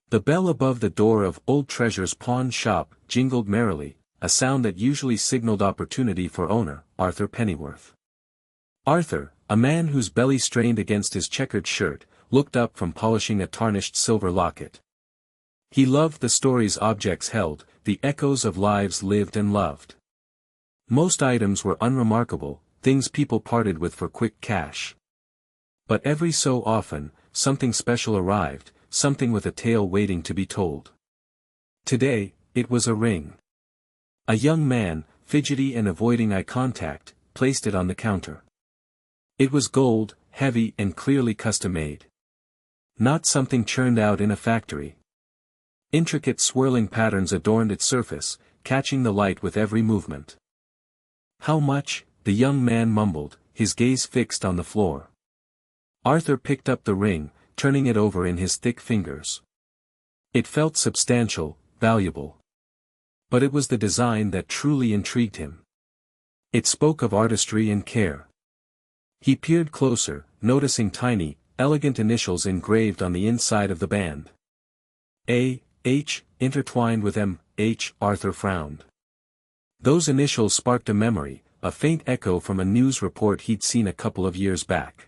The bell above the door of Old Treasure's pawn shop jingled merrily, a sound that usually signaled opportunity for owner, Arthur Pennyworth. Arthur, a man whose belly strained against his checkered shirt, looked up from polishing a tarnished silver locket. He loved the stories objects held, the echoes of lives lived and loved. Most items were unremarkable, things people parted with for quick cash. But every so often, something special arrived, something with a tale waiting to be told. Today, it was a ring. A young man, fidgety and avoiding eye contact, placed it on the counter. It was gold, heavy and clearly custom-made. Not something churned out in a factory. Intricate swirling patterns adorned its surface, catching the light with every movement. "How much?" the young man mumbled, his gaze fixed on the floor. Arthur picked up the ring, turning it over in his thick fingers. It felt substantial, valuable. But it was the design that truly intrigued him. It spoke of artistry and care. He peered closer, noticing tiny, elegant initials engraved on the inside of the band. A, H, intertwined with M, H. Arthur frowned. Those initials sparked a memory, a faint echo from a news report he'd seen a couple of years back.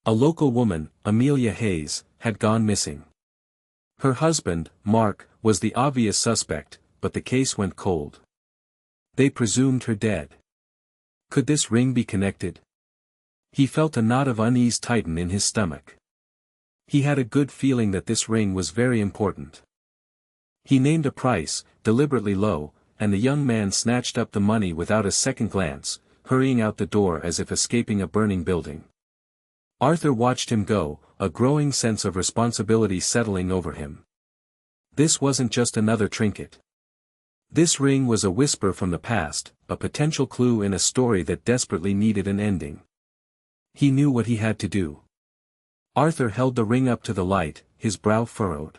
A local woman, Amelia Hayes, had gone missing. Her husband, Mark, was the obvious suspect, but the case went cold. They presumed her dead. Could this ring be connected? He felt a knot of unease tighten in his stomach. He had a good feeling that this ring was very important. He named a price, deliberately low, and the young man snatched up the money without a second glance, hurrying out the door as if escaping a burning building. Arthur watched him go, a growing sense of responsibility settling over him. This wasn't just another trinket. This ring was a whisper from the past, a potential clue in a story that desperately needed an ending. He knew what he had to do. Arthur held the ring up to the light, his brow furrowed.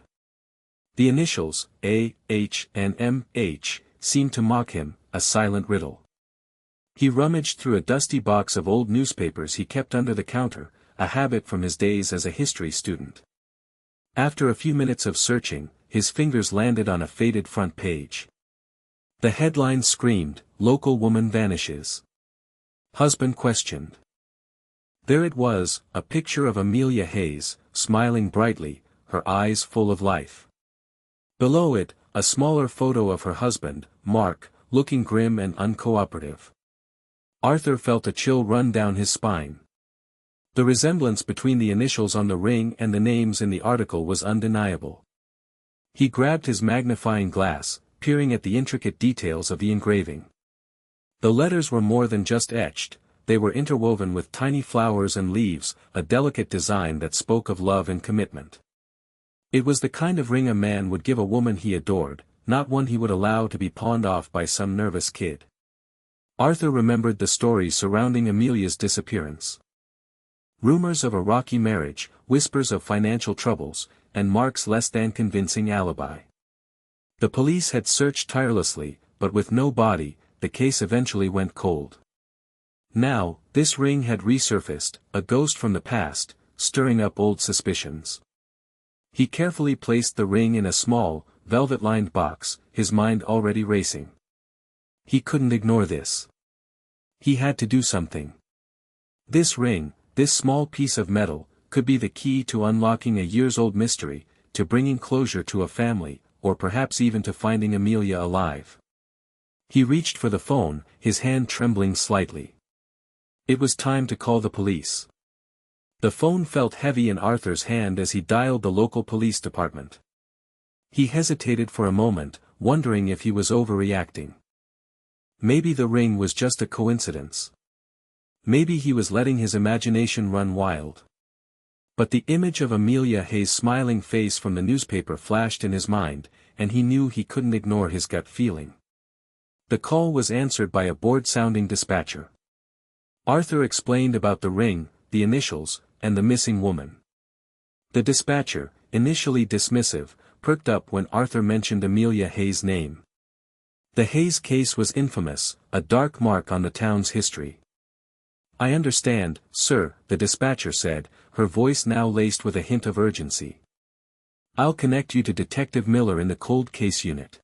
The initials, A, H and M, H, seemed to mock him, a silent riddle. He rummaged through a dusty box of old newspapers he kept under the counter, a habit from his days as a history student. After a few minutes of searching, his fingers landed on a faded front page. The headline screamed, "Local woman vanishes." Husband questioned. There it was, a picture of Amelia Hayes, smiling brightly, her eyes full of life. Below it, a smaller photo of her husband, Mark, looking grim and uncooperative. Arthur felt a chill run down his spine. The resemblance between the initials on the ring and the names in the article was undeniable. He grabbed his magnifying glass, peering at the intricate details of the engraving. The letters were more than just etched, they were interwoven with tiny flowers and leaves, a delicate design that spoke of love and commitment. It was the kind of ring a man would give a woman he adored, not one he would allow to be pawned off by some nervous kid. Arthur remembered the stories surrounding Amelia's disappearance. Rumors of a rocky marriage, whispers of financial troubles, and Mark's less than convincing alibi. The police had searched tirelessly, but with no body, the case eventually went cold. Now, this ring had resurfaced, a ghost from the past, stirring up old suspicions. He carefully placed the ring in a small, velvet-lined box, his mind already racing. He couldn't ignore this. He had to do something. This ring, this small piece of metal, could be the key to unlocking a years-old mystery, to bringing closure to a family, or perhaps even to finding Amelia alive. He reached for the phone, his hand trembling slightly. It was time to call the police. The phone felt heavy in Arthur's hand as he dialed the local police department. He hesitated for a moment, wondering if he was overreacting. Maybe the ring was just a coincidence. Maybe he was letting his imagination run wild. But the image of Amelia Hayes' smiling face from the newspaper flashed in his mind, and he knew he couldn't ignore his gut feeling. The call was answered by a bored-sounding dispatcher. Arthur explained about the ring, the initials, and the missing woman. The dispatcher, initially dismissive, perked up when Arthur mentioned Amelia Hayes' name. The Hayes case was infamous, a dark mark on the town's history. "I understand, sir," the dispatcher said, her voice now laced with a hint of urgency. I'll connect you to Detective Miller in the cold case unit.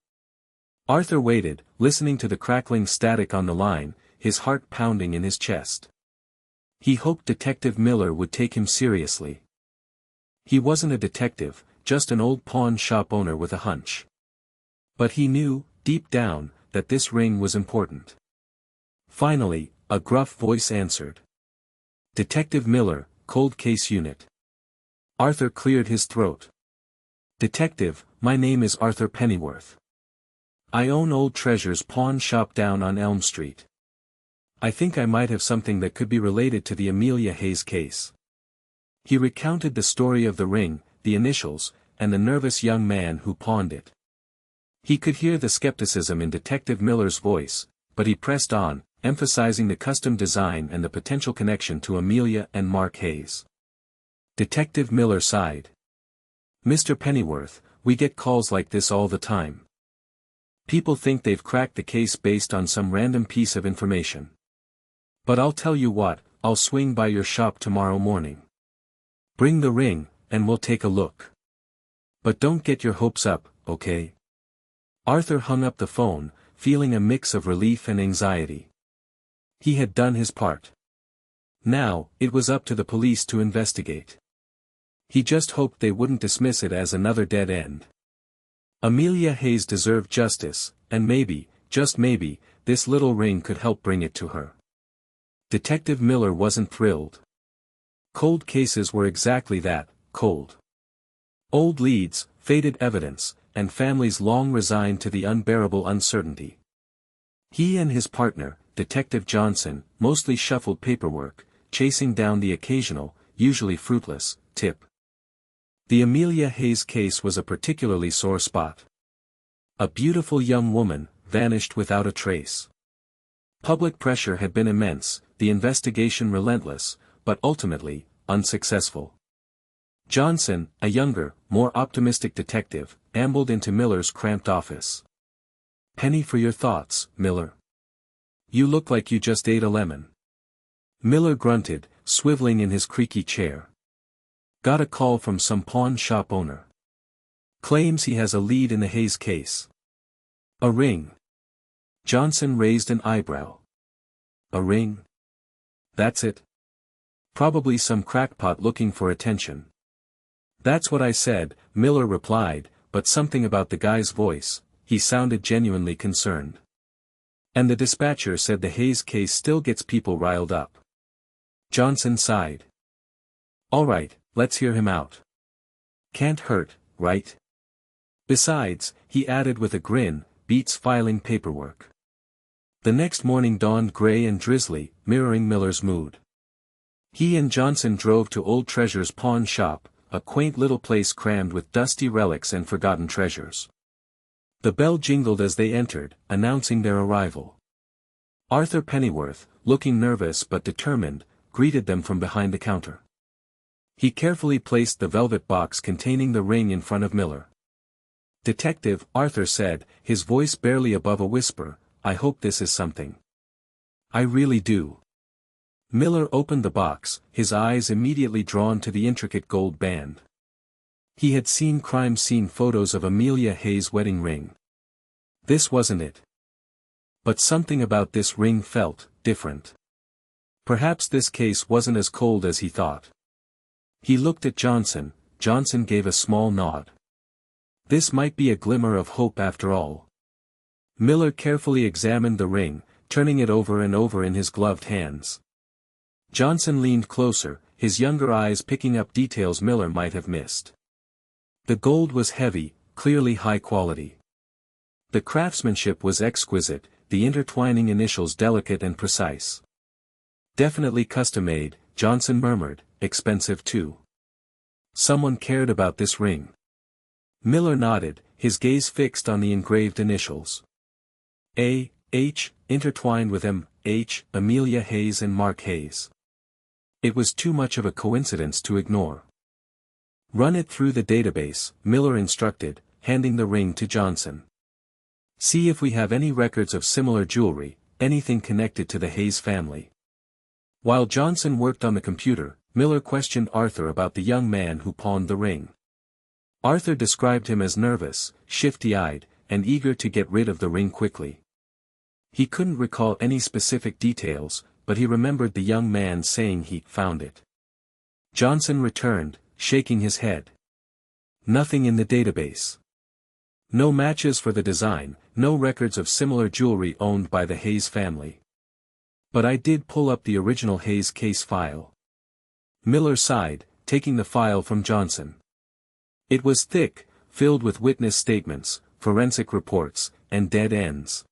Arthur waited, listening to the crackling static on the line, his heart pounding in his chest. He hoped Detective Miller would take him seriously. He wasn't a detective, just an old pawn shop owner with a hunch. But he knew, deep down, that this ring was important. Finally, a gruff voice answered. Detective Miller, cold case unit. Arthur cleared his throat. Detective, my name is Arthur Pennyworth. I own Old Treasure's pawn shop down on Elm Street. I think I might have something that could be related to the Amelia Hayes case. He recounted the story of the ring, the initials, and the nervous young man who pawned it. He could hear the skepticism in Detective Miller's voice, but he pressed on, emphasizing the custom design and the potential connection to Amelia and Mark Hayes. Detective Miller sighed. Mr. Pennyworth, we get calls like this all the time. People think they've cracked the case based on some random piece of information. But I'll tell you what, I'll swing by your shop tomorrow morning. Bring the ring, and we'll take a look. But don't get your hopes up, okay? Arthur hung up the phone, feeling a mix of relief and anxiety. He had done his part. Now, it was up to the police to investigate. He just hoped they wouldn't dismiss it as another dead end. Amelia Hayes deserved justice, and maybe, just maybe, this little ring could help bring it to her. Detective Miller wasn't thrilled. Cold cases were exactly that, cold. Old leads, faded evidence, and families long resigned to the unbearable uncertainty. He and his partner, Detective Johnson, mostly shuffled paperwork, chasing down the occasional, usually fruitless, tip. The Amelia Hayes case was a particularly sore spot. A beautiful young woman, vanished without a trace. Public pressure had been immense, the investigation relentless, but ultimately, unsuccessful. Johnson, a younger, more optimistic detective, ambled into Miller's cramped office. Penny for your thoughts, Miller. You look like you just ate a lemon. Miller grunted, swiveling in his creaky chair. Got a call from some pawn shop owner. Claims he has a lead in the Hayes case. A ring. Johnson raised an eyebrow. A ring? That's it. Probably some crackpot looking for attention. That's what I said, Miller replied, but something about the guy's voice, he sounded genuinely concerned. And the dispatcher said the Hayes case still gets people riled up. Johnson sighed. All right, let's hear him out. Can't hurt, right? Besides, he added with a grin, beats filing paperwork. The next morning dawned gray and drizzly, mirroring Miller's mood. He and Johnson drove to Old Treasure's pawn shop, a quaint little place crammed with dusty relics and forgotten treasures. The bell jingled as they entered, announcing their arrival. Arthur Pennyworth, looking nervous but determined, greeted them from behind the counter. He carefully placed the velvet box containing the ring in front of Miller. Detective, Arthur said, his voice barely above a whisper, I hope this is something. I really do. Miller opened the box, his eyes immediately drawn to the intricate gold band. He had seen crime scene photos of Amelia Hayes' wedding ring. This wasn't it. But something about this ring felt different. Perhaps this case wasn't as cold as he thought. He looked at Johnson. Johnson gave a small nod. This might be a glimmer of hope after all. Miller carefully examined the ring, turning it over and over in his gloved hands. Johnson leaned closer, his younger eyes picking up details Miller might have missed. The gold was heavy, clearly high quality. The craftsmanship was exquisite, the intertwining initials delicate and precise. Definitely custom-made, Johnson murmured, expensive too. Someone cared about this ring. Miller nodded, his gaze fixed on the engraved initials. A, H, intertwined with M, H, Amelia Hayes and Mark Hayes. It was too much of a coincidence to ignore. Run it through the database, Miller instructed, handing the ring to Johnson. See if we have any records of similar jewelry, anything connected to the Hayes family. While Johnson worked on the computer, Miller questioned Arthur about the young man who pawned the ring. Arthur described him as nervous, shifty-eyed, and eager to get rid of the ring quickly. He couldn't recall any specific details, but he remembered the young man saying he found it. Johnson returned, shaking his head. Nothing in the database. No matches for the design, no records of similar jewelry owned by the Hayes family. But I did pull up the original Hayes case file. Miller sighed, taking the file from Johnson. It was thick, filled with witness statements, forensic reports, and dead ends.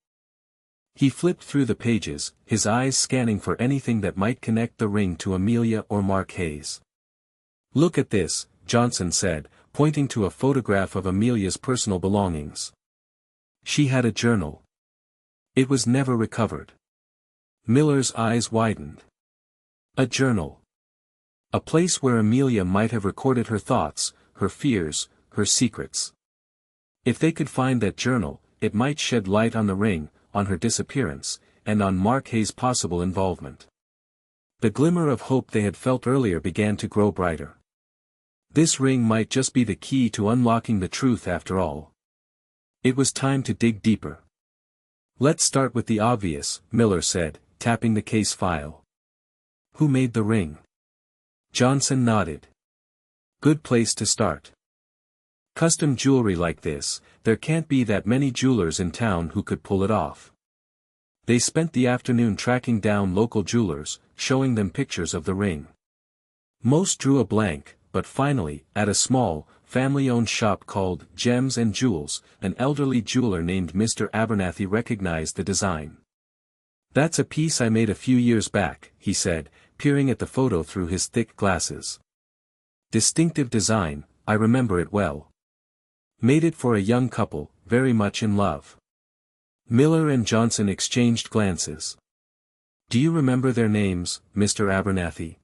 He flipped through the pages, his eyes scanning for anything that might connect the ring to Amelia or Mark Hayes. "Look at this," Johnson said, pointing to a photograph of Amelia's personal belongings. She had a journal. It was never recovered. Miller's eyes widened. A journal. A place where Amelia might have recorded her thoughts, her fears, her secrets. If they could find that journal, it might shed light on the ring, on her disappearance, and on Mark Hayes' possible involvement. The glimmer of hope they had felt earlier began to grow brighter. This ring might just be the key to unlocking the truth after all. It was time to dig deeper. "Let's start with the obvious," Miller said, tapping the case file. "Who made the ring?" Johnson nodded. "Good place to start. Custom jewelry like this, there can't be that many jewelers in town who could pull it off." They spent the afternoon tracking down local jewelers, showing them pictures of the ring. Most drew a blank, but finally, at a small, family-owned shop called Gems and Jewels, an elderly jeweler named Mr. Abernathy recognized the design. "That's a piece I made a few years back," he said, peering at the photo through his thick glasses. "Distinctive design, I remember it well. Made it for a young couple, very much in love." Miller and Johnson exchanged glances. "Do you remember their names, Mr. Abernathy?"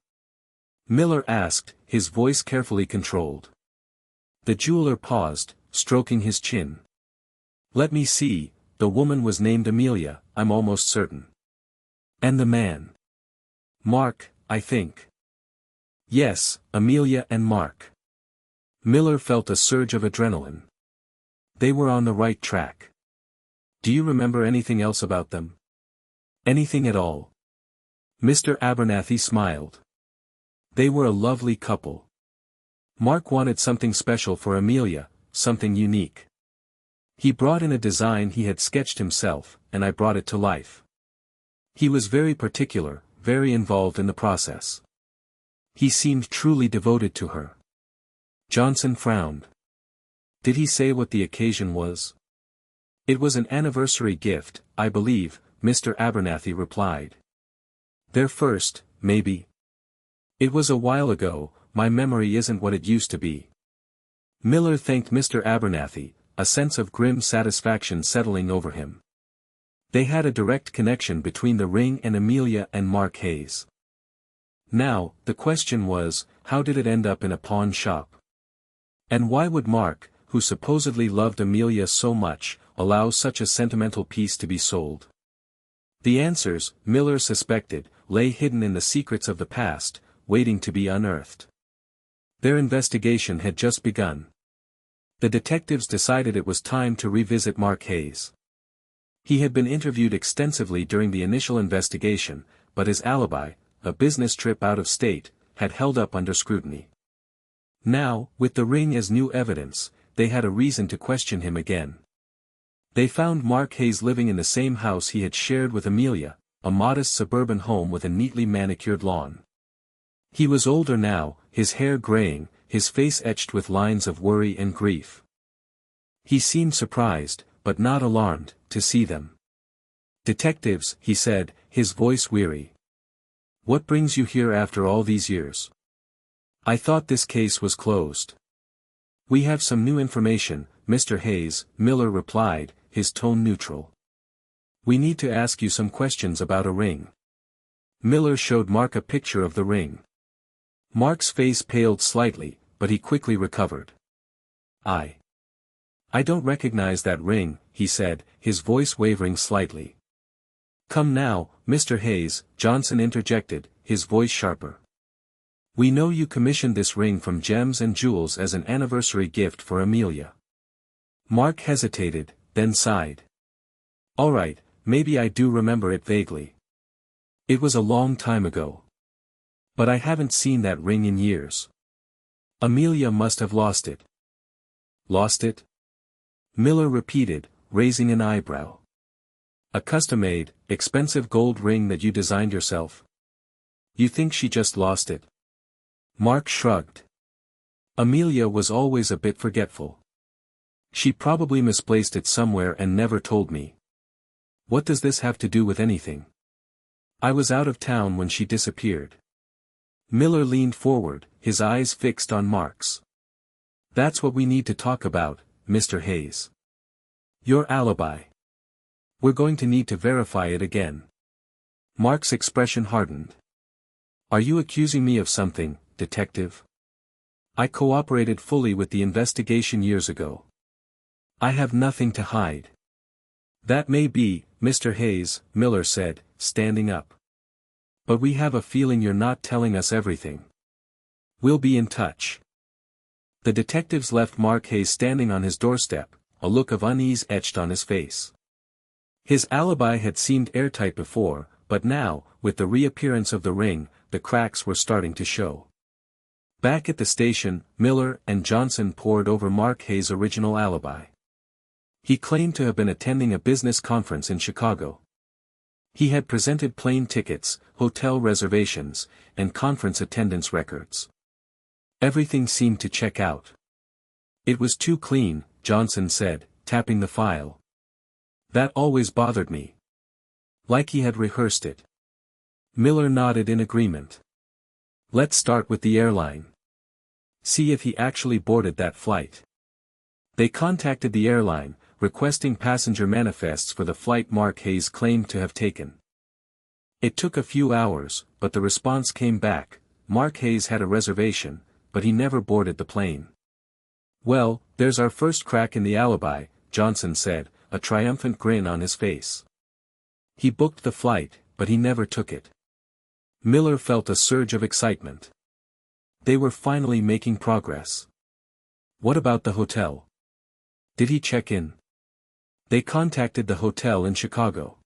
Miller asked, his voice carefully controlled. The jeweler paused, stroking his chin. "Let me see, the woman was named Amelia, I'm almost certain. And the man? Mark, I think." "Yes, Amelia and Mark." Miller felt a surge of adrenaline. They were on the right track. "Do you remember anything else about them?" "Anything at all." Mr. Abernathy smiled. "They were a lovely couple. Mark wanted something special for Amelia, something unique. He brought in a design he had sketched himself, and I brought it to life. He was very particular, very involved in the process. He seemed truly devoted to her." Johnson frowned. "Did he say what the occasion was?" "It was an anniversary gift, I believe," Mr. Abernathy replied. "Their first, maybe. It was a while ago, my memory isn't what it used to be." Miller thanked Mr. Abernathy, a sense of grim satisfaction settling over him. They had a direct connection between the ring and Amelia and Mark Hayes. Now, the question was, how did it end up in a pawn shop? And why would Mark, who supposedly loved Amelia so much, allow such a sentimental piece to be sold? The answers, Miller suspected, lay hidden in the secrets of the past, waiting to be unearthed. Their investigation had just begun. The detectives decided it was time to revisit Mark Hayes. He had been interviewed extensively during the initial investigation, but his alibi, a business trip out of state, had held up under scrutiny. Now, with the ring as new evidence, they had a reason to question him again. They found Mark Hayes living in the same house he had shared with Amelia, a modest suburban home with a neatly manicured lawn. He was older now, his hair graying, his face etched with lines of worry and grief. He seemed surprised, but not alarmed, to see them. "Detectives," he said, his voice weary. "What brings you here after all these years? I thought this case was closed." "We have some new information, Mr. Hayes," Miller replied, his tone neutral. "We need to ask you some questions about a ring." Miller showed Mark a picture of the ring. Mark's face paled slightly, but he quickly recovered. I don't recognize that ring," he said, his voice wavering slightly. "Come now, Mr. Hayes," Johnson interjected, his voice sharper. We know you commissioned this ring from Gems and Jewels as an anniversary gift for Amelia. Mark hesitated, then sighed. All right, maybe I do remember it vaguely. It was a long time ago. But I haven't seen that ring in years. Amelia must have lost it. Lost it? Miller repeated, raising an eyebrow. A custom-made, expensive gold ring that you designed yourself? You think she just lost it? Mark shrugged. Amelia was always a bit forgetful. She probably misplaced it somewhere and never told me. What does this have to do with anything? I was out of town when she disappeared. Miller leaned forward, his eyes fixed on Mark's. That's what we need to talk about, Mr. Hayes. Your alibi. We're going to need to verify it again. Mark's expression hardened. Are you accusing me of something, Detective? I cooperated fully with the investigation years ago. I have nothing to hide. That may be, Mr. Hayes, Miller said, standing up. But we have a feeling you're not telling us everything. We'll be in touch. The detectives left Mark Hayes standing on his doorstep, a look of unease etched on his face. His alibi had seemed airtight before, but now, with the reappearance of the ring, the cracks were starting to show. Back at the station, Miller and Johnson pored over Mark Hayes' original alibi. He claimed to have been attending a business conference in Chicago. He had presented plane tickets, hotel reservations, and conference attendance records. Everything seemed to check out. It was too clean, Johnson said, tapping the file. That always bothered me. Like he had rehearsed it. Miller nodded in agreement. Let's start with the airline. See if he actually boarded that flight. They contacted the airline, requesting passenger manifests for the flight Mark Hayes claimed to have taken. It took a few hours, but the response came back. Mark Hayes had a reservation, but he never boarded the plane. Well, there's our first crack in the alibi, Johnson said, a triumphant grin on his face. He booked the flight, but he never took it. Miller felt a surge of excitement. They were finally making progress. What about the hotel? Did he check in? They contacted the hotel in Chicago.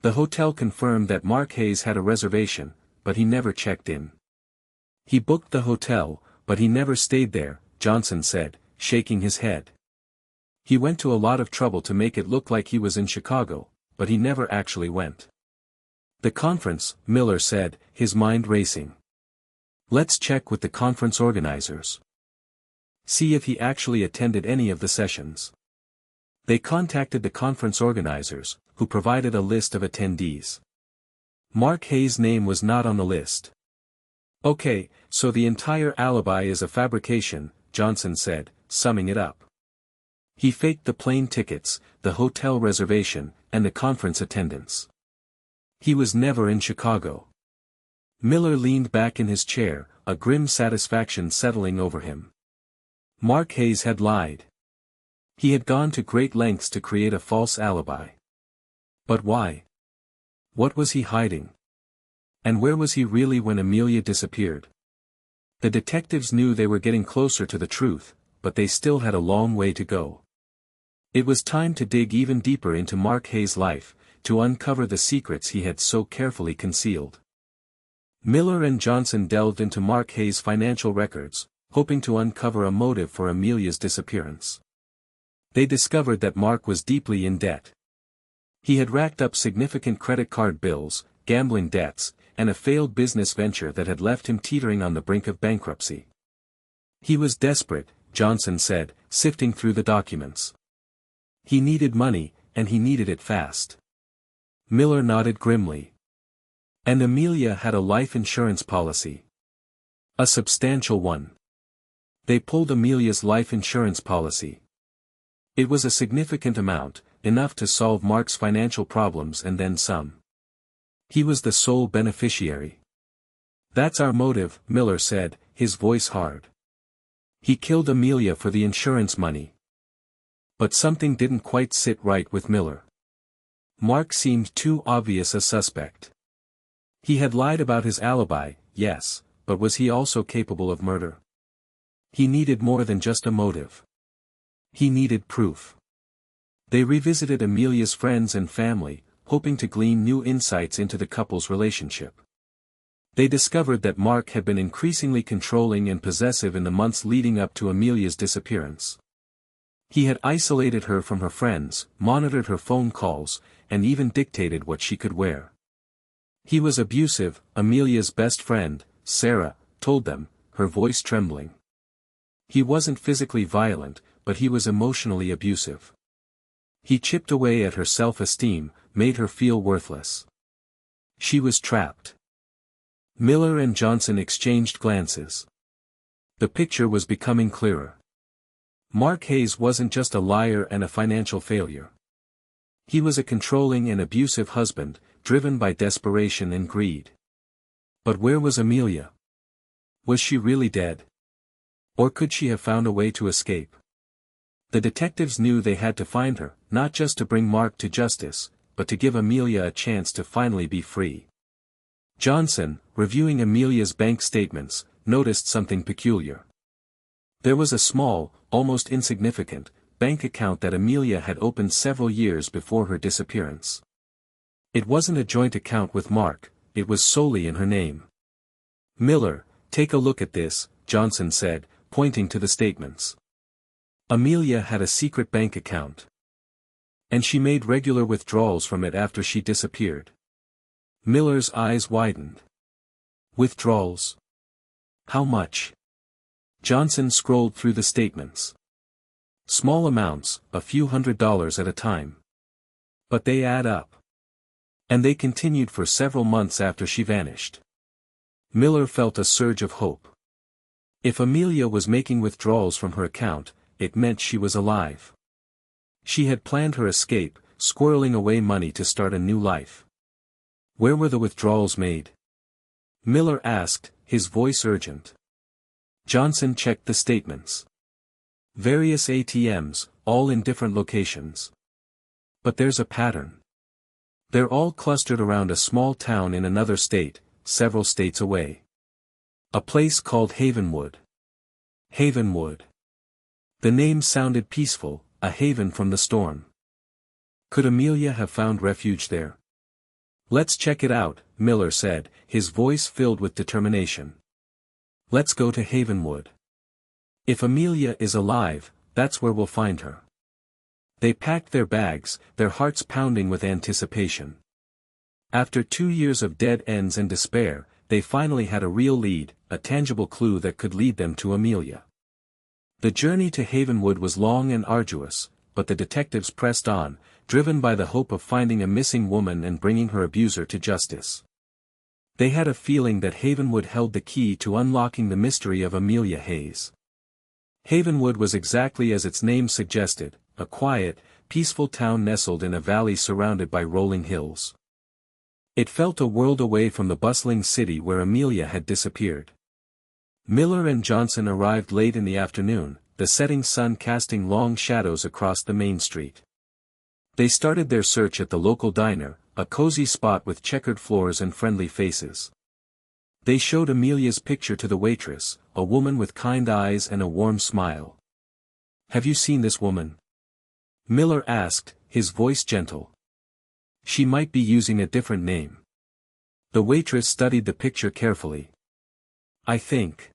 The hotel confirmed that Mark Hayes had a reservation, but he never checked in. He booked the hotel, but he never stayed there, Johnson said, shaking his head. He went to a lot of trouble to make it look like he was in Chicago, but he never actually went. The conference, Miller said, his mind racing. Let's check with the conference organizers. See if he actually attended any of the sessions. They contacted the conference organizers, who provided a list of attendees. Mark Hayes' name was not on the list. Okay, so the entire alibi is a fabrication, Johnson said, summing it up. He faked the plane tickets, the hotel reservation, and the conference attendance. He was never in Chicago. Miller leaned back in his chair, a grim satisfaction settling over him. Mark Hayes had lied. He had gone to great lengths to create a false alibi. But why? What was he hiding? And where was he really when Amelia disappeared? The detectives knew they were getting closer to the truth, but they still had a long way to go. It was time to dig even deeper into Mark Hayes' life, to uncover the secrets he had so carefully concealed. Miller and Johnson delved into Mark Hayes' financial records, hoping to uncover a motive for Amelia's disappearance. They discovered that Mark was deeply in debt. He had racked up significant credit card bills, gambling debts, and a failed business venture that had left him teetering on the brink of bankruptcy. He was desperate, Johnson said, sifting through the documents. He needed money, and he needed it fast. Miller nodded grimly. And Amelia had a life insurance policy. A substantial one. They pulled Amelia's life insurance policy. It was a significant amount, enough to solve Mark's financial problems and then some. He was the sole beneficiary. That's our motive, Miller said, his voice hard. He killed Amelia for the insurance money. But something didn't quite sit right with Miller. Mark seemed too obvious a suspect. He had lied about his alibi, yes, but was he also capable of murder? He needed more than just a motive. He needed proof. They revisited Amelia's friends and family, hoping to glean new insights into the couple's relationship. They discovered that Mark had been increasingly controlling and possessive in the months leading up to Amelia's disappearance. He had isolated her from her friends, monitored her phone calls, and even dictated what she could wear. He was abusive, Amelia's best friend, Sarah, told them, her voice trembling. He wasn't physically violent, but he was emotionally abusive. He chipped away at her self-esteem, made her feel worthless. She was trapped. Miller and Johnson exchanged glances. The picture was becoming clearer. Mark Hayes wasn't just a liar and a financial failure. He was a controlling and abusive husband, driven by desperation and greed. But where was Amelia? Was she really dead? Or could she have found a way to escape? The detectives knew they had to find her, not just to bring Mark to justice, but to give Amelia a chance to finally be free. Johnson, reviewing Amelia's bank statements, noticed something peculiar. There was a small, almost insignificant, bank account that Amelia had opened several years before her disappearance. It wasn't a joint account with Mark, it was solely in her name. "Miller, take a look at this," Johnson said, pointing to the statements. Amelia had a secret bank account. And she made regular withdrawals from it after she disappeared. Miller's eyes widened. Withdrawals? How much? Johnson scrolled through the statements. Small amounts, a few $100s at a time. But they add up. And they continued for several months after she vanished. Miller felt a surge of hope. If Amelia was making withdrawals from her account, it meant she was alive. She had planned her escape, squirreling away money to start a new life. Where were the withdrawals made? Miller asked, his voice urgent. Johnson checked the statements. Various ATMs, all in different locations. But there's a pattern. They're all clustered around a small town in another state, several states away. A place called Havenwood. Havenwood. The name sounded peaceful, a haven from the storm. Could Amelia have found refuge there? Let's check it out, Miller said, his voice filled with determination. Let's go to Havenwood. If Amelia is alive, that's where we'll find her. They packed their bags, their hearts pounding with anticipation. After 2 years of dead ends and despair, they finally had a real lead, a tangible clue that could lead them to Amelia. The journey to Havenwood was long and arduous, but the detectives pressed on, driven by the hope of finding a missing woman and bringing her abuser to justice. They had a feeling that Havenwood held the key to unlocking the mystery of Amelia Hayes. Havenwood was exactly as its name suggested, a quiet, peaceful town nestled in a valley surrounded by rolling hills. It felt a world away from the bustling city where Amelia had disappeared. Miller and Johnson arrived late in the afternoon, the setting sun casting long shadows across the main street. They started their search at the local diner, a cozy spot with checkered floors and friendly faces. They showed Amelia's picture to the waitress, a woman with kind eyes and a warm smile. "Have you seen this woman?" Miller asked, his voice gentle. "She might be using a different name." The waitress studied the picture carefully. I think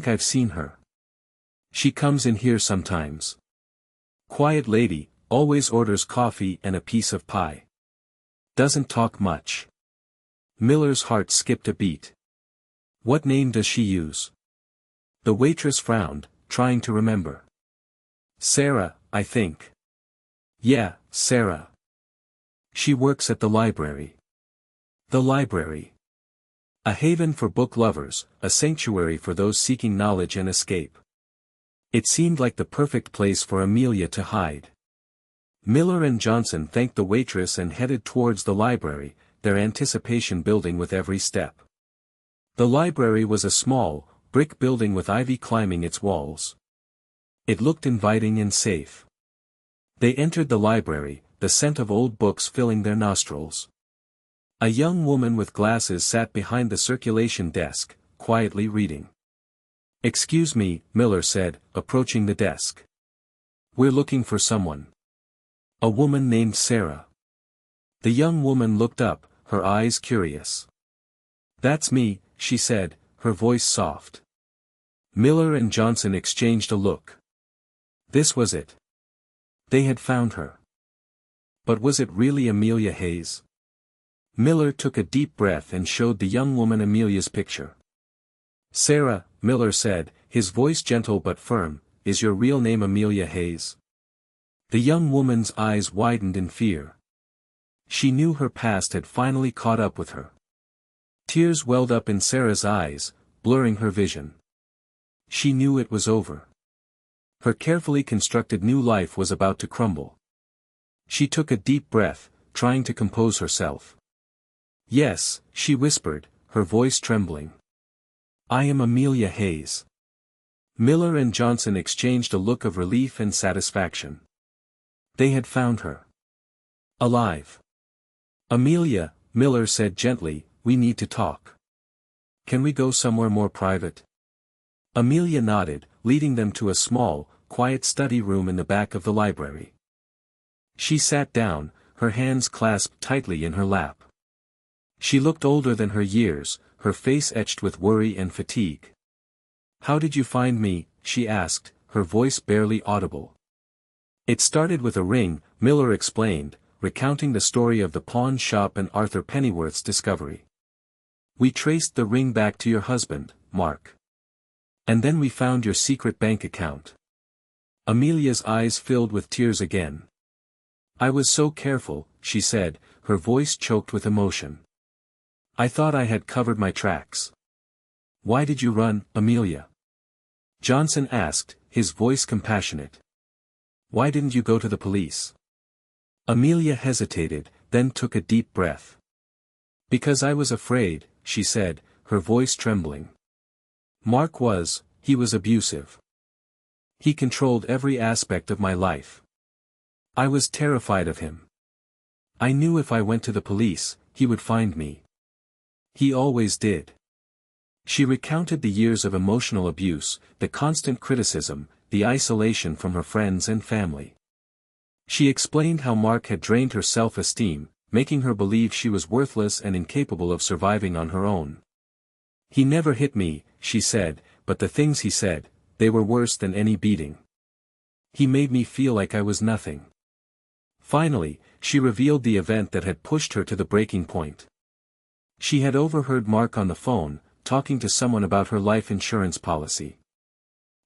I've seen her. She comes in here sometimes. Quiet lady, always orders coffee and a piece of pie. Doesn't talk much." Miller's heart skipped a beat. "What name does she use?" The waitress frowned, trying to remember. "Sarah, I think." "Yeah, Sarah. She works at the library." The library. A haven for book lovers, a sanctuary for those seeking knowledge and escape. It seemed like the perfect place for Amelia to hide. Miller and Johnson thanked the waitress and headed towards the library, their anticipation building with every step. The library was a small, brick building with ivy climbing its walls. It looked inviting and safe. They entered the library, the scent of old books filling their nostrils. A young woman with glasses sat behind the circulation desk, quietly reading. "Excuse me," Miller said, approaching the desk. "We're looking for someone. A woman named Sarah." The young woman looked up, her eyes curious. "That's me," she said, her voice soft. Miller and Johnson exchanged a look. This was it. They had found her. But was it really Amelia Hayes? Miller took a deep breath and showed the young woman Amelia's picture. "Sarah," Miller said, his voice gentle but firm, "is your real name Amelia Hayes?" The young woman's eyes widened in fear. She knew her past had finally caught up with her. Tears welled up in Sarah's eyes, blurring her vision. She knew it was over. Her carefully constructed new life was about to crumble. She took a deep breath, trying to compose herself. "Yes," she whispered, her voice trembling. "I am Amelia Hayes." Miller and Johnson exchanged a look of relief and satisfaction. They had found her. Alive. "Amelia," Miller said gently, "we need to talk. Can we go somewhere more private?" Amelia nodded, leading them to a small, quiet study room in the back of the library. She sat down, her hands clasped tightly in her lap. She looked older than her years, her face etched with worry and fatigue. "How did you find me?" she asked, her voice barely audible. "It started with a ring," Miller explained, recounting the story of the pawn shop and Arthur Pennyworth's discovery. "We traced the ring back to your husband, Mark. And then we found your secret bank account." Amelia's eyes filled with tears again. "I was so careful," she said, her voice choked with emotion. "I thought I had covered my tracks." "Why did you run, Amelia?" Johnson asked, his voice compassionate. "Why didn't you go to the police?" Amelia hesitated, then took a deep breath. "Because I was afraid," she said, her voice trembling. He was abusive. He controlled every aspect of my life. I was terrified of him. I knew if I went to the police, he would find me. He always did." She recounted the years of emotional abuse, the constant criticism, the isolation from her friends and family. She explained how Mark had drained her self-esteem, making her believe she was worthless and incapable of surviving on her own. "He never hit me," she said, "but the things he said, they were worse than any beating. He made me feel like I was nothing." Finally, she revealed the event that had pushed her to the breaking point. She had overheard Mark on the phone, talking to someone about her life insurance policy.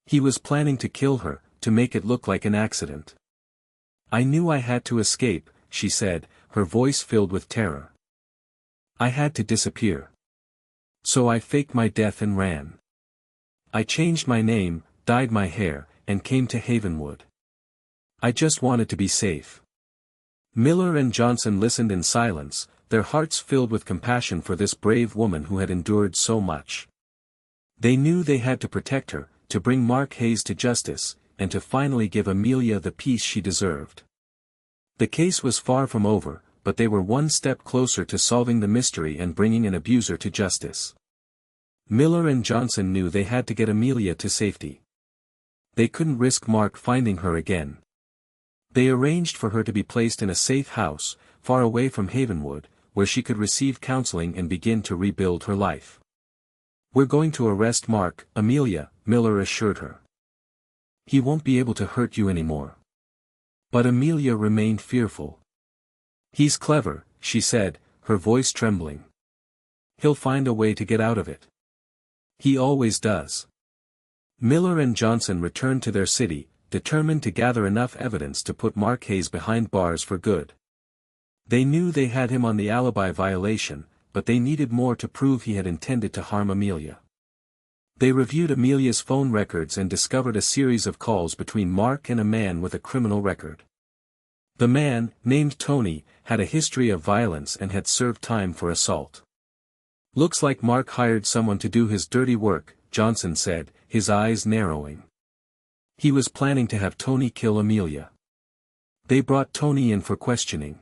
He was planning to kill her, to make it look like an accident. "I knew I had to escape," she said, her voice filled with terror. "I had to disappear. So I faked my death and ran. I changed my name, dyed my hair, and came to Havenwood. I just wanted to be safe." Miller and Johnson listened in silence, their hearts filled with compassion for this brave woman who had endured so much. They knew they had to protect her, to bring Mark Hayes to justice, and to finally give Amelia the peace she deserved. The case was far from over, but they were one step closer to solving the mystery and bringing an abuser to justice. Miller and Johnson knew they had to get Amelia to safety. They couldn't risk Mark finding her again. They arranged for her to be placed in a safe house, far away from Havenwood, where she could receive counseling and begin to rebuild her life. "We're going to arrest Mark, Amelia," Miller assured her. "He won't be able to hurt you anymore." But Amelia remained fearful. "He's clever," she said, her voice trembling. "He'll find a way to get out of it. He always does." Miller and Johnson returned to their city, determined to gather enough evidence to put Mark Hayes behind bars for good. They knew they had him on the alibi violation, but they needed more to prove he had intended to harm Amelia. They reviewed Amelia's phone records and discovered a series of calls between Mark and a man with a criminal record. The man, named Tony, had a history of violence and had served time for assault. "Looks like Mark hired someone to do his dirty work," Johnson said, his eyes narrowing. "He was planning to have Tony kill Amelia." They brought Tony in for questioning.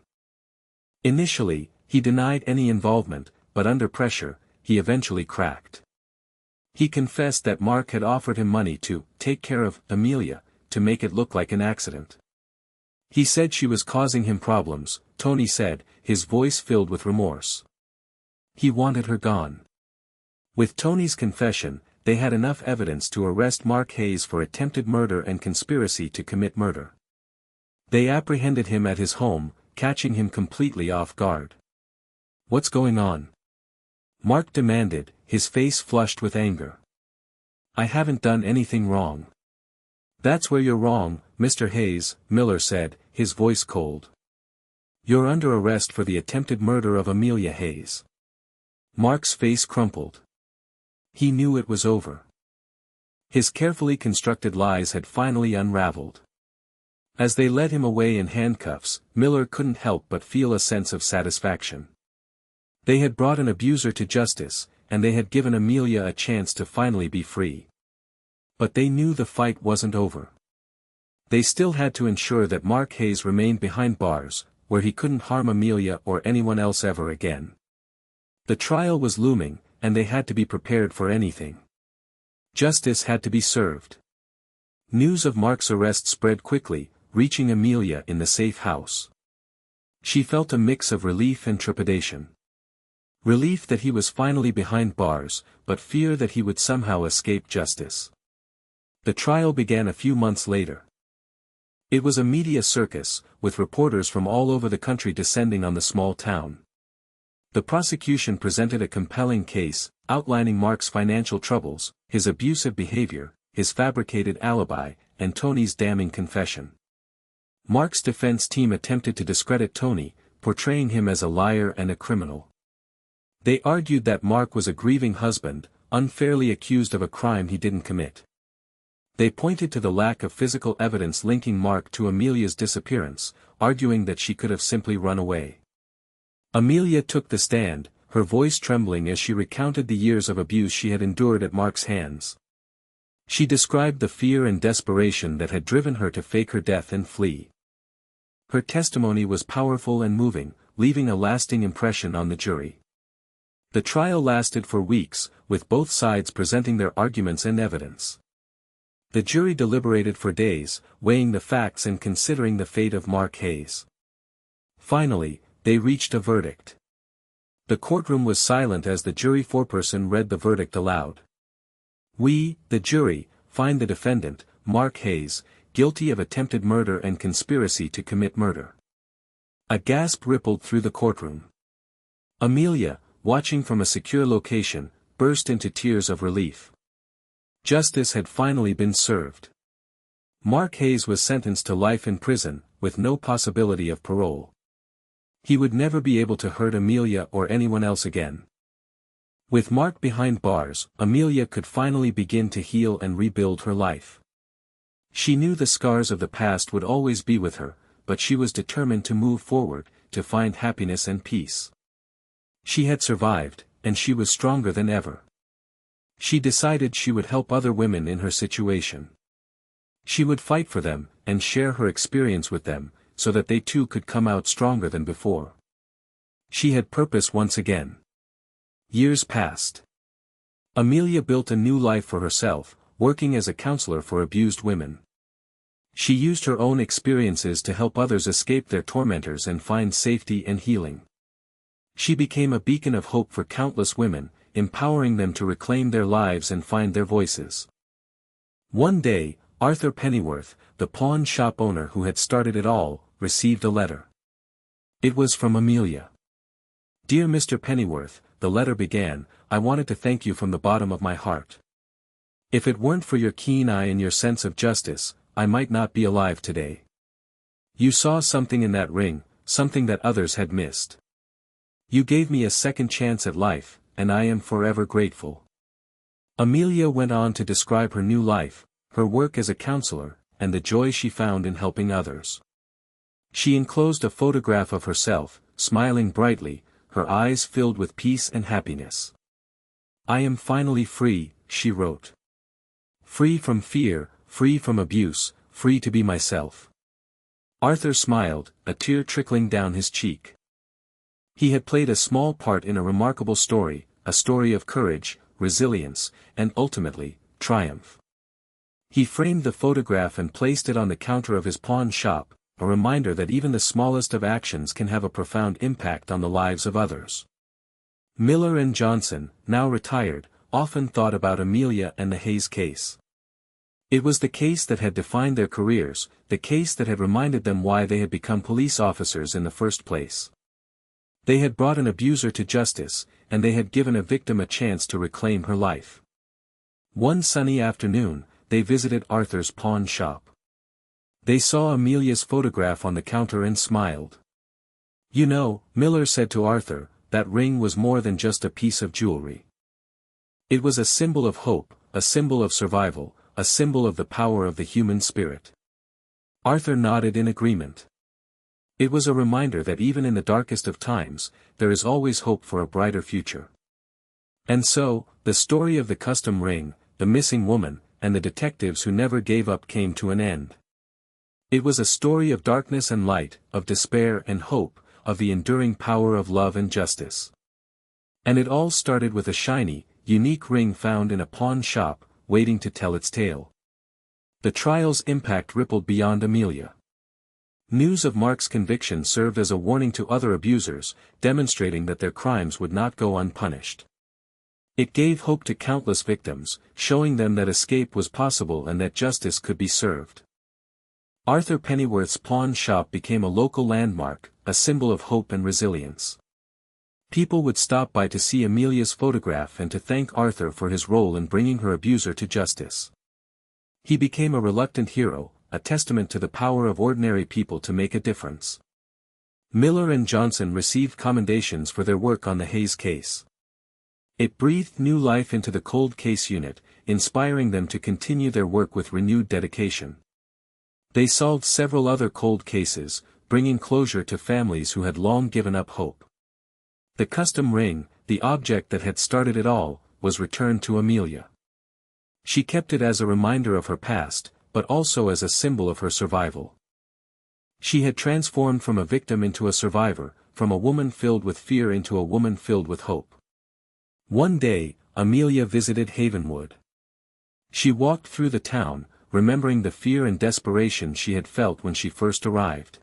Initially, he denied any involvement, but under pressure, he eventually cracked. He confessed that Mark had offered him money to take care of Amelia, to make it look like an accident. He said she was causing him problems, Tony said, his voice filled with remorse. He wanted her gone. With Tony's confession, they had enough evidence to arrest Mark Hayes for attempted murder and conspiracy to commit murder. They apprehended him at his home, catching him completely off guard. "What's going on?" Mark demanded, his face flushed with anger. "I haven't done anything wrong." "That's where you're wrong, Mr. Hayes," Miller said, his voice cold. "You're under arrest for the attempted murder of Amelia Hayes." Mark's face crumpled. He knew it was over. His carefully constructed lies had finally unraveled. As they led him away in handcuffs, Miller couldn't help but feel a sense of satisfaction. They had brought an abuser to justice, and they had given Amelia a chance to finally be free. But they knew the fight wasn't over. They still had to ensure that Mark Hayes remained behind bars, where he couldn't harm Amelia or anyone else ever again. The trial was looming, and they had to be prepared for anything. Justice had to be served. News of Mark's arrest spread quickly, reaching Amelia in the safe house. She felt a mix of relief and trepidation. Relief that he was finally behind bars, but fear that he would somehow escape justice. The trial began a few months later. It was a media circus, with reporters from all over the country descending on the small town. The prosecution presented a compelling case, outlining Mark's financial troubles, his abusive behavior, his fabricated alibi, and Tony's damning confession. Mark's defense team attempted to discredit Tony, portraying him as a liar and a criminal. They argued that Mark was a grieving husband, unfairly accused of a crime he didn't commit. They pointed to the lack of physical evidence linking Mark to Amelia's disappearance, arguing that she could have simply run away. Amelia took the stand, her voice trembling as she recounted the years of abuse she had endured at Mark's hands. She described the fear and desperation that had driven her to fake her death and flee. Her testimony was powerful and moving, leaving a lasting impression on the jury. The trial lasted for weeks, with both sides presenting their arguments and evidence. The jury deliberated for days, weighing the facts and considering the fate of Mark Hayes. Finally, they reached a verdict. The courtroom was silent as the jury foreperson read the verdict aloud. "We, the jury, find the defendant, Mark Hayes, guilty of attempted murder and conspiracy to commit murder." A gasp rippled through the courtroom. Amelia, watching from a secure location, burst into tears of relief. Justice had finally been served. Mark Hayes was sentenced to life in prison, with no possibility of parole. He would never be able to hurt Amelia or anyone else again. With Mark behind bars, Amelia could finally begin to heal and rebuild her life. She knew the scars of the past would always be with her, but she was determined to move forward, to find happiness and peace. She had survived, and she was stronger than ever. She decided she would help other women in her situation. She would fight for them, and share her experience with them, so that they too could come out stronger than before. She had purpose once again. Years passed. Amelia built a new life for herself, working as a counselor for abused women. She used her own experiences to help others escape their tormentors and find safety and healing. She became a beacon of hope for countless women, empowering them to reclaim their lives and find their voices. One day, Arthur Pennyworth, the pawn shop owner who had started it all, received a letter. It was from Amelia. "Dear Mr. Pennyworth," the letter began, "I wanted to thank you from the bottom of my heart. If it weren't for your keen eye and your sense of justice, I might not be alive today. You saw something in that ring, something that others had missed. You gave me a second chance at life, and I am forever grateful." Amelia went on to describe her new life, her work as a counselor, and the joy she found in helping others. She enclosed a photograph of herself, smiling brightly, her eyes filled with peace and happiness. "I am finally free," she wrote. "Free from fear, free from abuse, free to be myself." Arthur smiled, a tear trickling down his cheek. He had played a small part in a remarkable story, a story of courage, resilience, and ultimately, triumph. He framed the photograph and placed it on the counter of his pawn shop, a reminder that even the smallest of actions can have a profound impact on the lives of others. Miller and Johnson, now retired, often thought about Amelia and the Hayes case. It was the case that had defined their careers, the case that had reminded them why they had become police officers in the first place. They had brought an abuser to justice, and they had given a victim a chance to reclaim her life. One sunny afternoon, they visited Arthur's pawn shop. They saw Amelia's photograph on the counter and smiled. "You know," Miller said to Arthur, "that ring was more than just a piece of jewelry. It was a symbol of hope, a symbol of survival, a symbol of the power of the human spirit." Arthur nodded in agreement. It was a reminder that even in the darkest of times, there is always hope for a brighter future. And so, the story of the custom ring, the missing woman, and the detectives who never gave up came to an end. It was a story of darkness and light, of despair and hope, of the enduring power of love and justice. And it all started with a shiny, unique ring found in a pawn shop, waiting to tell its tale. The trial's impact rippled beyond Amelia. News of Mark's conviction served as a warning to other abusers, demonstrating that their crimes would not go unpunished. It gave hope to countless victims, showing them that escape was possible and that justice could be served. Arthur Pennyworth's pawn shop became a local landmark, a symbol of hope and resilience. People would stop by to see Amelia's photograph and to thank Arthur for his role in bringing her abuser to justice. He became a reluctant hero, a testament to the power of ordinary people to make a difference. Miller and Johnson received commendations for their work on the Hayes case. It breathed new life into the cold case unit, inspiring them to continue their work with renewed dedication. They solved several other cold cases, bringing closure to families who had long given up hope. The custom ring, the object that had started it all, was returned to Amelia. She kept it as a reminder of her past, but also as a symbol of her survival. She had transformed from a victim into a survivor, from a woman filled with fear into a woman filled with hope. One day, Amelia visited Havenwood. She walked through the town, remembering the fear and desperation she had felt when she first arrived.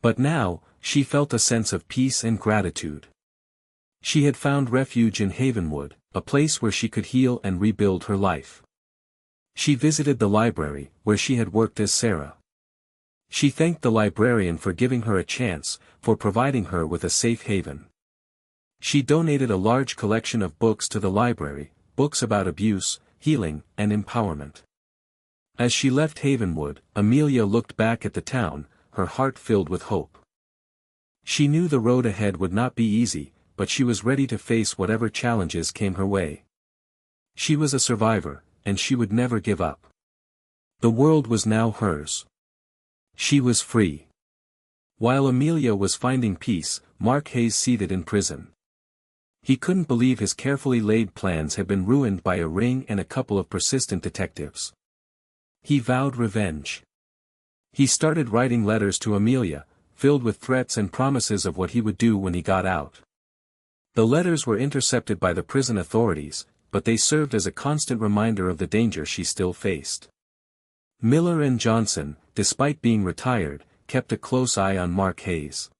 But now, she felt a sense of peace and gratitude. She had found refuge in Havenwood, a place where she could heal and rebuild her life. She visited the library, where she had worked as Sarah. She thanked the librarian for giving her a chance, for providing her with a safe haven. She donated a large collection of books to the library, books about abuse, healing, and empowerment. As she left Havenwood, Amelia looked back at the town, her heart filled with hope. She knew the road ahead would not be easy, but she was ready to face whatever challenges came her way. She was a survivor, and she would never give up. The world was now hers. She was free. While Amelia was finding peace, Mark Hayes seated in prison. He couldn't believe his carefully laid plans had been ruined by a ring and a couple of persistent detectives. He vowed revenge. He started writing letters to Amelia, filled with threats and promises of what he would do when he got out. The letters were intercepted by the prison authorities, but they served as a constant reminder of the danger she still faced. Miller and Johnson, despite being retired, kept a close eye on Mark Hayes.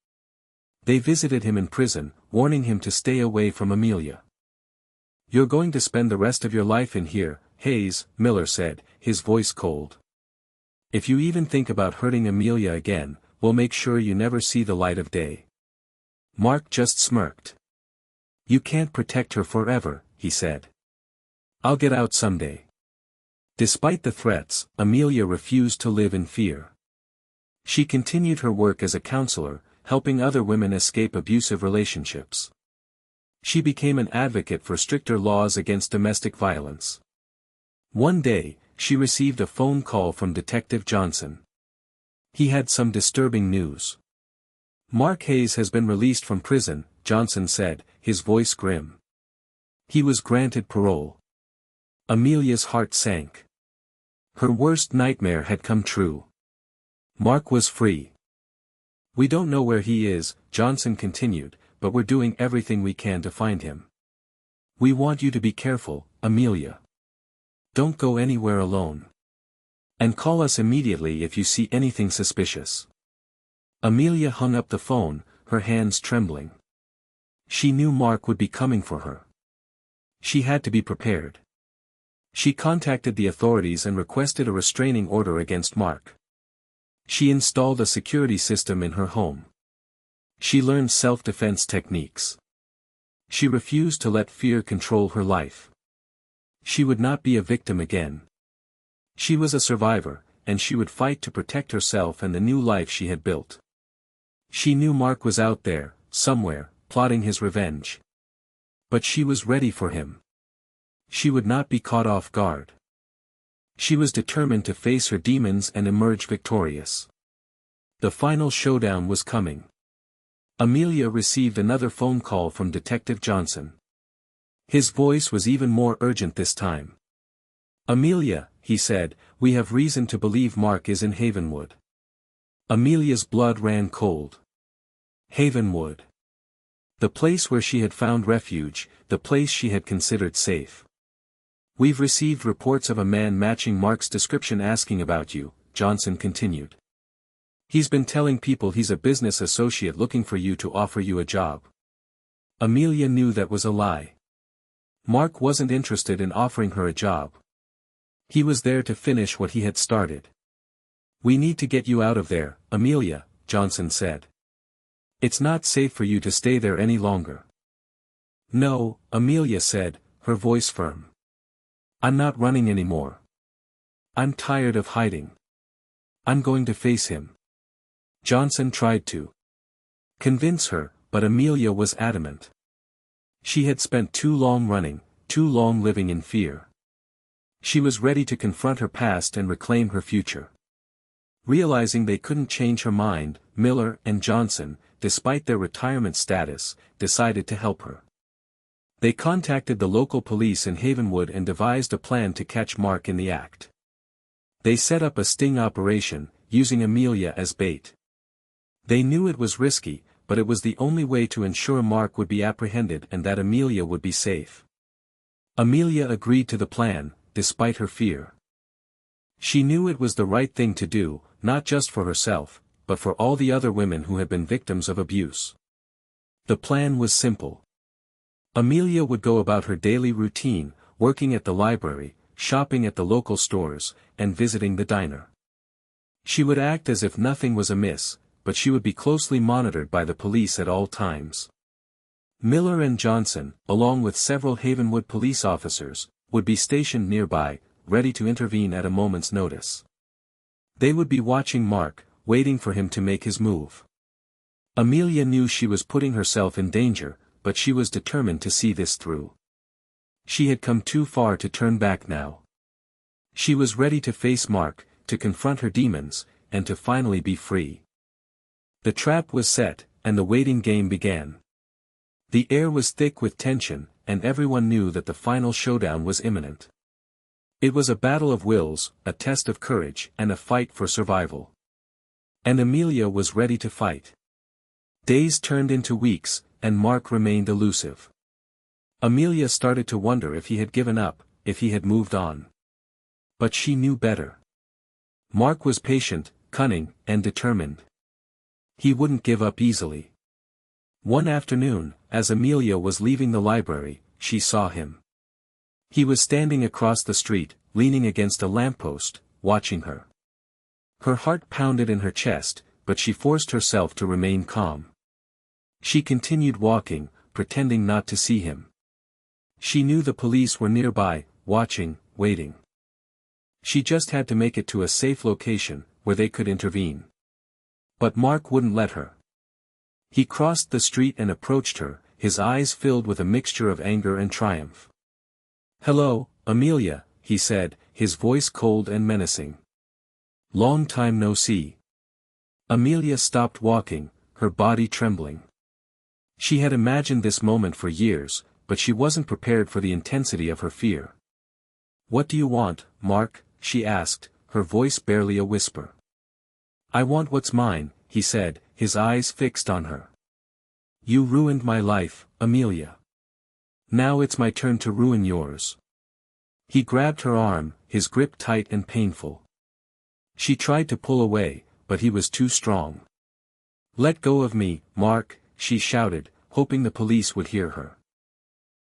They visited him in prison, warning him to stay away from Amelia. "You're going to spend the rest of your life in here, Hayes," Miller said, his voice cold. "If you even think about hurting Amelia again, we'll make sure you never see the light of day." Mark just smirked. "You can't protect her forever," he said. "I'll get out someday." Despite the threats, Amelia refused to live in fear. She continued her work as a counselor, helping other women escape abusive relationships. She became an advocate for stricter laws against domestic violence. One day, she received a phone call from Detective Johnson. He had some disturbing news. "Mark Hayes has been released from prison," Johnson said, his voice grim. He was granted parole. Amelia's heart sank. Her worst nightmare had come true. Mark was free. "We don't know where he is," Johnson continued, "but we're doing everything we can to find him." We want you to be careful, Amelia. Don't go anywhere alone. And call us immediately if you see anything suspicious. Amelia hung up the phone, her hands trembling. She knew Mark would be coming for her. She had to be prepared. She contacted the authorities and requested a restraining order against Mark. She installed a security system in her home. She learned self-defense techniques. She refused to let fear control her life. She would not be a victim again. She was a survivor, and she would fight to protect herself and the new life she had built. She knew Mark was out there, somewhere, plotting his revenge. But she was ready for him. She would not be caught off guard. She was determined to face her demons and emerge victorious. The final showdown was coming. Amelia received another phone call from Detective Johnson. His voice was even more urgent this time. Amelia, he said, we have reason to believe Mark is in Havenwood. Amelia's blood ran cold. Havenwood. The place where she had found refuge, the place she had considered safe. We've received reports of a man matching Mark's description asking about you, Johnson continued. He's been telling people he's a business associate looking for you to offer you a job. Amelia knew that was a lie. Mark wasn't interested in offering her a job. He was there to finish what he had started. We need to get you out of there, Amelia, Johnson said. It's not safe for you to stay there any longer. No, Amelia said, her voice firm. I'm not running anymore. I'm tired of hiding. I'm going to face him. Johnson tried to convince her, but Amelia was adamant. She had spent too long running, too long living in fear. She was ready to confront her past and reclaim her future. Realizing they couldn't change her mind, Miller and Johnson, despite their retirement status, decided to help her. They contacted the local police in Havenwood and devised a plan to catch Mark in the act. They set up a sting operation, using Amelia as bait. They knew it was risky, but it was the only way to ensure Mark would be apprehended and that Amelia would be safe. Amelia agreed to the plan, despite her fear. She knew it was the right thing to do, not just for herself, but for all the other women who had been victims of abuse. The plan was simple. Amelia would go about her daily routine, working at the library, shopping at the local stores, and visiting the diner. She would act as if nothing was amiss, but she would be closely monitored by the police at all times. Miller and Johnson, along with several Havenwood police officers, would be stationed nearby, ready to intervene at a moment's notice. They would be watching Mark, waiting for him to make his move. Amelia knew she was putting herself in danger, but she was determined to see this through. She had come too far to turn back now. She was ready to face Mark, to confront her demons, and to finally be free. The trap was set, and the waiting game began. The air was thick with tension, and everyone knew that the final showdown was imminent. It was a battle of wills, a test of courage, and a fight for survival. And Amelia was ready to fight. Days turned into weeks, and Mark remained elusive. Amelia started to wonder if he had given up, if he had moved on. But she knew better. Mark was patient, cunning, and determined. He wouldn't give up easily. One afternoon, as Amelia was leaving the library, she saw him. He was standing across the street, leaning against a lamppost, watching her. Her heart pounded in her chest, but she forced herself to remain calm. She continued walking, pretending not to see him. She knew the police were nearby, watching, waiting. She just had to make it to a safe location, where they could intervene. But Mark wouldn't let her. He crossed the street and approached her, his eyes filled with a mixture of anger and triumph. "Hello, Amelia," he said, his voice cold and menacing. "Long time no see." Amelia stopped walking, her body trembling. She had imagined this moment for years, but she wasn't prepared for the intensity of her fear. "What do you want, Mark?" she asked, her voice barely a whisper. "I want what's mine," he said, his eyes fixed on her. "You ruined my life, Amelia. Now it's my turn to ruin yours. He grabbed her arm, his grip tight and painful. She tried to pull away, but he was too strong. "Let go of me, Mark," she shouted, hoping the police would hear her.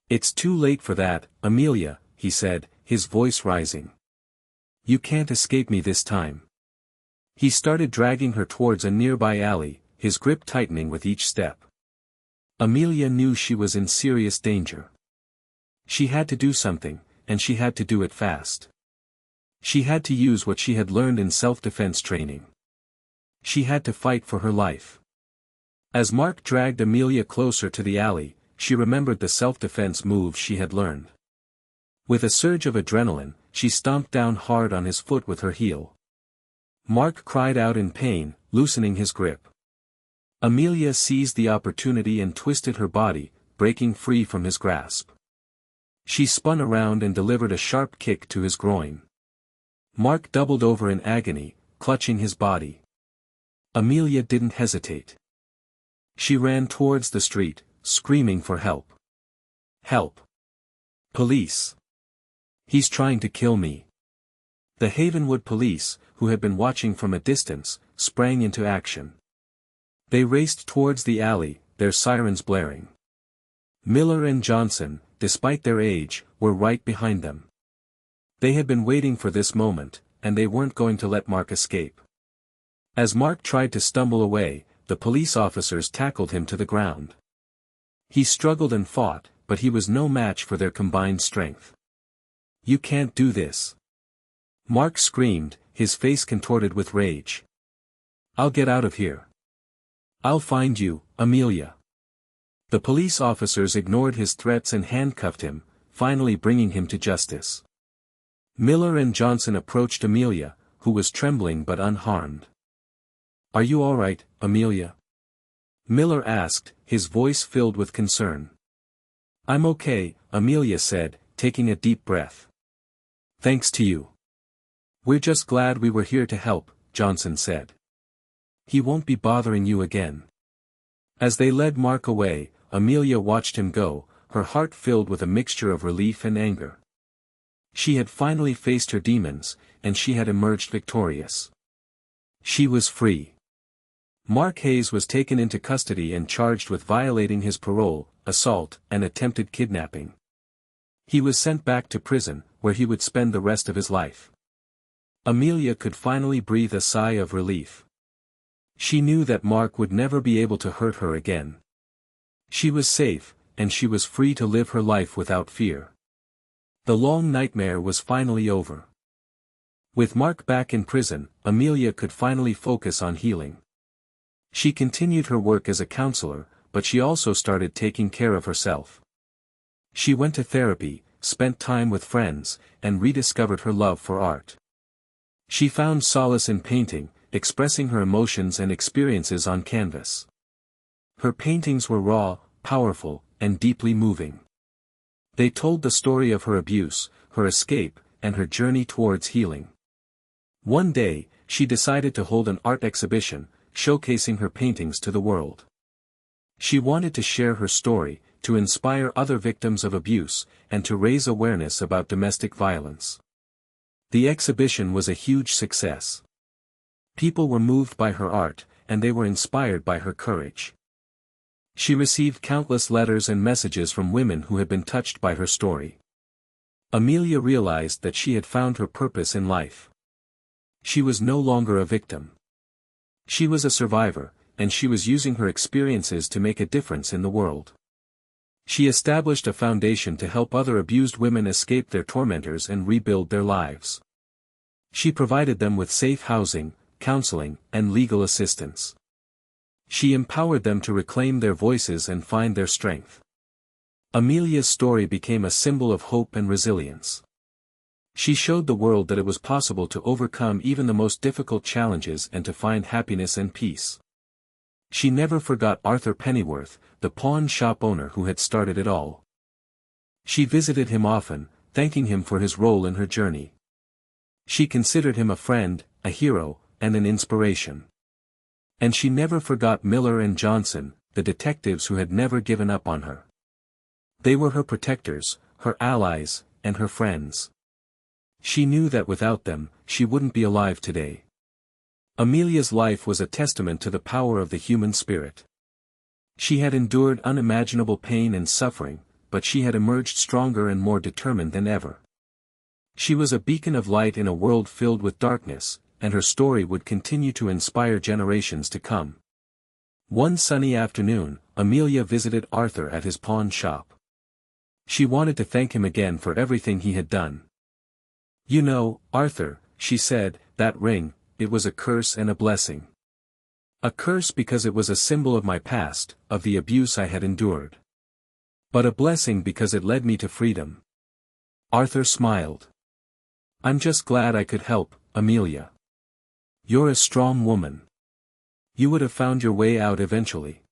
"It's too late for that, Amelia," he said, his voice rising. "You can't escape me this time." He started dragging her towards a nearby alley, his grip tightening with each step. Amelia knew she was in serious danger. She had to do something, and she had to do it fast. She had to use what she had learned in self-defense training. She had to fight for her life. As Mark dragged Amelia closer to the alley, she remembered the self-defense moves she had learned. With a surge of adrenaline, she stomped down hard on his foot with her heel. Mark cried out in pain, loosening his grip. Amelia seized the opportunity and twisted her body, breaking free from his grasp. She spun around and delivered a sharp kick to his groin. Mark doubled over in agony, clutching his body. Amelia didn't hesitate. She ran towards the street, screaming for help. "Help! Police! He's trying to kill me!" The Havenwood police, who had been watching from a distance, sprang into action. They raced towards the alley, their sirens blaring. Miller and Johnson, despite their age, were right behind them. They had been waiting for this moment, and they weren't going to let Mark escape. As Mark tried to stumble away, the police officers tackled him to the ground. He struggled and fought, but he was no match for their combined strength. "You can't do this!" Mark screamed, his face contorted with rage. "I'll get out of here. I'll find you, Amelia." The police officers ignored his threats and handcuffed him, finally bringing him to justice. Miller and Johnson approached Amelia, who was trembling but unharmed. "Are you all right, Amelia?" Miller asked, his voice filled with concern. "I'm okay," Amelia said, taking a deep breath. "Thanks to you." "We're just glad we were here to help," Johnson said. "He won't be bothering you again." As they led Mark away, Amelia watched him go, her heart filled with a mixture of relief and anger. She had finally faced her demons, and she had emerged victorious. She was free. Mark Hayes was taken into custody and charged with violating his parole, assault, and attempted kidnapping. He was sent back to prison, where he would spend the rest of his life. Amelia could finally breathe a sigh of relief. She knew that Mark would never be able to hurt her again. She was safe, and she was free to live her life without fear. The long nightmare was finally over. With Mark back in prison, Amelia could finally focus on healing. She continued her work as a counselor, but she also started taking care of herself. She went to therapy, spent time with friends, and rediscovered her love for art. She found solace in painting, expressing her emotions and experiences on canvas. Her paintings were raw, powerful, and deeply moving. They told the story of her abuse, her escape, and her journey towards healing. One day, she decided to hold an art exhibition, showcasing her paintings to the world. She wanted to share her story, to inspire other victims of abuse, and to raise awareness about domestic violence. The exhibition was a huge success. People were moved by her art, and they were inspired by her courage. She received countless letters and messages from women who had been touched by her story. Amelia realized that she had found her purpose in life. She was no longer a victim. She was a survivor, and she was using her experiences to make a difference in the world. She established a foundation to help other abused women escape their tormentors and rebuild their lives. She provided them with safe housing, counseling, and legal assistance. She empowered them to reclaim their voices and find their strength. Amelia's story became a symbol of hope and resilience. She showed the world that it was possible to overcome even the most difficult challenges and to find happiness and peace. She never forgot Arthur Pennyworth, the pawn shop owner who had started it all. She visited him often, thanking him for his role in her journey. She considered him a friend, a hero, and an inspiration. And she never forgot Miller and Johnson, the detectives who had never given up on her. They were her protectors, her allies, and her friends. She knew that without them, she wouldn't be alive today. Amelia's life was a testament to the power of the human spirit. She had endured unimaginable pain and suffering, but she had emerged stronger and more determined than ever. She was a beacon of light in a world filled with darkness, and her story would continue to inspire generations to come. One sunny afternoon, Amelia visited Arthur at his pawn shop. She wanted to thank him again for everything he had done. "You know, Arthur," she said, "that ring, it was a curse and a blessing. A curse because it was a symbol of my past, of the abuse I had endured. But a blessing because it led me to freedom." Arthur smiled. "I'm just glad I could help, Amelia. You're a strong woman. You would have found your way out eventually."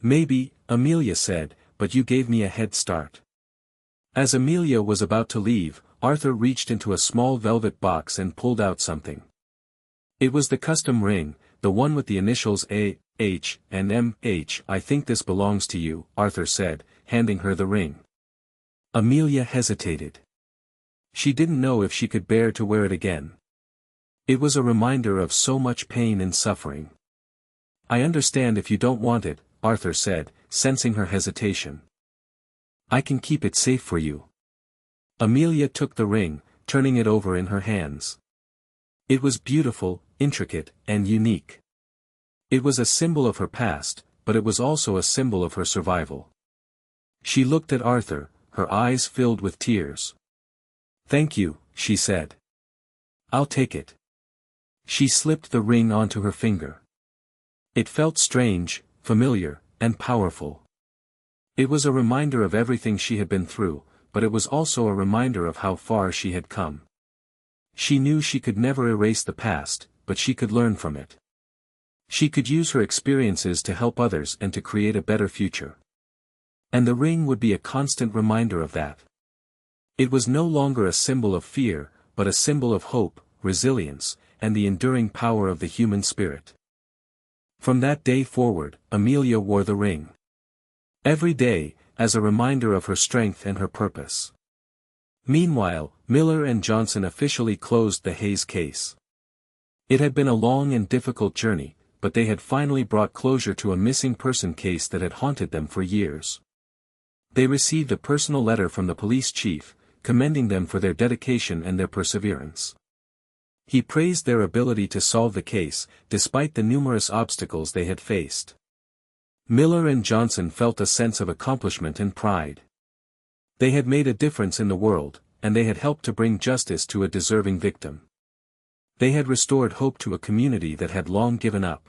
"Maybe," Amelia said, "but you gave me a head start." As Amelia was about to leave, Arthur reached into a small velvet box and pulled out something. It was the custom ring, the one with the initials A, H, and M. H. "I think this belongs to you," Arthur said, handing her the ring. Amelia hesitated. She didn't know if she could bear to wear it again. It was a reminder of so much pain and suffering. "I understand if you don't want it," Arthur said, sensing her hesitation. "I can keep it safe for you." Amelia took the ring, turning it over in her hands. It was beautiful, intricate, and unique. It was a symbol of her past, but it was also a symbol of her survival. She looked at Arthur, her eyes filled with tears. "Thank you," she said. "I'll take it." She slipped the ring onto her finger. It felt strange, familiar, and powerful. It was a reminder of everything she had been through, but it was also a reminder of how far she had come. She knew she could never erase the past, but she could learn from it. She could use her experiences to help others and to create a better future. And the ring would be a constant reminder of that. It was no longer a symbol of fear, but a symbol of hope, resilience, and the enduring power of the human spirit. From that day forward, Amelia wore the ring. Every day, as a reminder of her strength and her purpose. Meanwhile, Miller and Johnson officially closed the Hayes case. It had been a long and difficult journey, but they had finally brought closure to a missing person case that had haunted them for years. They received a personal letter from the police chief, commending them for their dedication and their perseverance. He praised their ability to solve the case, despite the numerous obstacles they had faced. Miller and Johnson felt a sense of accomplishment and pride. They had made a difference in the world, and they had helped to bring justice to a deserving victim. They had restored hope to a community that had long given up.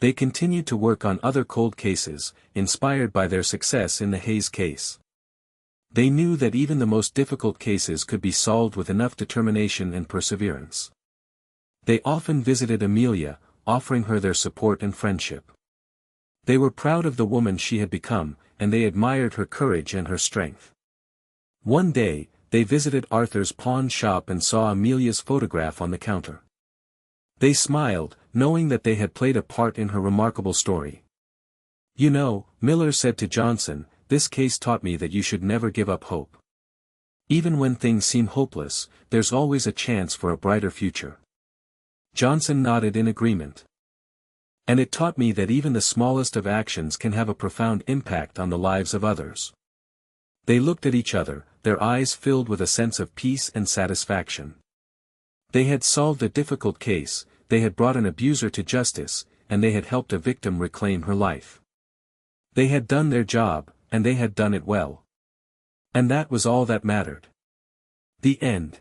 They continued to work on other cold cases, inspired by their success in the Hayes case. They knew that even the most difficult cases could be solved with enough determination and perseverance. They often visited Amelia, offering her their support and friendship. They were proud of the woman she had become, and they admired her courage and her strength. One day, they visited Arthur's pawn shop and saw Amelia's photograph on the counter. They smiled, knowing that they had played a part in her remarkable story. "You know," Miller said to Johnson, "this case taught me that you should never give up hope. Even when things seem hopeless, there's always a chance for a brighter future." Johnson nodded in agreement. "And it taught me that even the smallest of actions can have a profound impact on the lives of others." They looked at each other, their eyes filled with a sense of peace and satisfaction. They had solved a difficult case, they had brought an abuser to justice, and they had helped a victim reclaim her life. They had done their job, and they had done it well. And that was all that mattered. The end.